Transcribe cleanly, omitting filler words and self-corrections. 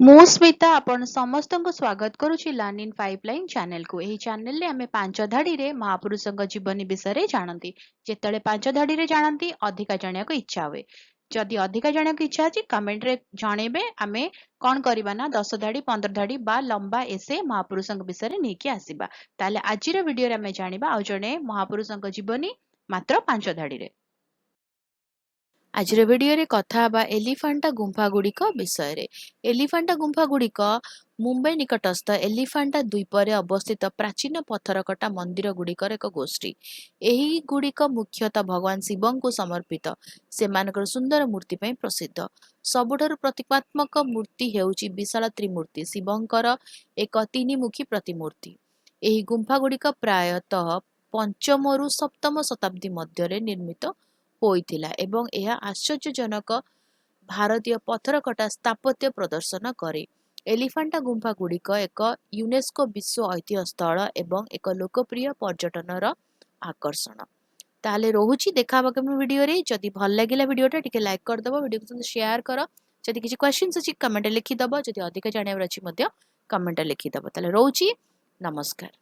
ମୁଁ ସ୍ମିତା ଆପଣ ସମସ୍ତଙ୍କୁ ସ୍ୱାଗତ କରୁଛି ଲର୍ନ ଇନ୍ ପାଇପଲାଇନ ଚ୍ୟାନେଲକୁ। ଏହି ଚ୍ୟାନେଲରେ ଆମେ ପାଞ୍ଚ ଧାଡିରେ ମହାପୁରୁଷଙ୍କ ଜୀବନୀ ବିଷୟରେ ଜାଣନ୍ତି। ଯେତେବେଳେ ପାଞ୍ଚ ଧାଡିରେ ଜାଣନ୍ତି ଅଧିକା ଜାଣିବାକୁ ଇଚ୍ଛା ହୁଏ। ଯଦି ଅଧିକା ଜାଣିବାକୁ ଇଚ୍ଛା ଅଛି କମେଣ୍ଟରେ ଜଣେଇବେ। ଆମେ କଣ କରିବା ନା 10 ଧାଡି 15 ଧାଡି ବା ଲମ୍ବା ଏସେ ମହାପୁରୁଷଙ୍କ ବିଷୟରେ ନେଇକି ଆସିବା। ତାହେଲେ ଆଜିର ଭିଡିଓରେ ଆମେ ଜାଣିବା ଆଉ ଜଣେ ମହାପୁରୁଷଙ୍କ ଜୀବନୀ ମାତ୍ର 5 ଧାଡିରେ। ଆଜିର ଭିଡିଓରେ କଥା ହେବା ଏଲିଫାଣ୍ଟା ଗୁମ୍ଫା ଗୁଡ଼ିକ ବିଷୟରେ। ଏଲିଫାଣ୍ଟା ଗୁମ୍ଫା ଗୁଡ଼ିକ ମୁମ୍ବାଇ ନିକଟସ୍ଥ ଏଲିଫାଣ୍ଟା ଦ୍ୱୀପରେ ଅବସ୍ଥିତ ପ୍ରାଚୀନ ପଥର କଟା ମନ୍ଦିର ଗୁଡ଼ିକର ଏକ ଗୋଷ୍ଠୀ। ଏହି ଗୁଡ଼ିକ ମୁଖ୍ୟତଃ ଭଗବାନ ଶିବଙ୍କୁ ସମର୍ପିତ। ସେମାନଙ୍କର ସୁନ୍ଦର ମୂର୍ତ୍ତି ପାଇଁ ପ୍ରସିଦ୍ଧ। ସବୁଠାରୁ ପ୍ରତୀକାତ୍ମକ ମୂର୍ତ୍ତି ହେଉଛି ବିଶାଳ ତ୍ରିମୂର୍ତ୍ତି ଶିବଙ୍କର ଏକ ତିନିମୁଖୀ ପ୍ରତିମୂର୍ତ୍ତି। ଏହି ଗୁମ୍ଫା ଗୁଡ଼ିକ ପ୍ରାୟତଃ 5ମରୁ 7ମ ଶତାବ୍ଦୀ ମଧ୍ୟରେ ନିର୍ମିତ ହୋଇଥିଲା ଏବଂ ଏହା ଆଶ୍ଚର୍ଯ୍ୟଜନକ ଭାରତୀୟ ପଥର କଟା ସ୍ଥାପତ୍ୟ ପ୍ରଦର୍ଶନ କରେ। ଏଲିଫାଣ୍ଟା ଗୁମ୍ଫା ଗୁଡ଼ିକ ଏକ ୟୁନେସ୍କୋ ବିଶ୍ୱ ଐତିହ୍ୟ ସ୍ଥଳ ଏବଂ ଏକ ଲୋକପ୍ରିୟ ପର୍ଯ୍ୟଟନର ଆକର୍ଷଣ। ତାହେଲେ ରହୁଛି ଦେଖା ହବା କେବେ ଭିଡିଓରେ। ଯଦି ଭଲ ଲାଗିଲା ଭିଡିଓଟା ଟିକେ ଲାଇକ୍ କରିଦେବ, ଭିଡିଓକୁ ସେୟାର କର। ଯଦି କିଛି କ୍ୱେଶ୍ଚିନ୍ସ ଅଛି କମେଣ୍ଟରେ ଲେଖିଦେବ। ଯଦି ଅଧିକ ଜାଣିବାର ଅଛି ମଧ୍ୟ କମେଣ୍ଟରେ ଲେଖିଦେବ। ତାହେଲେ ରହୁଛି, ନମସ୍କାର।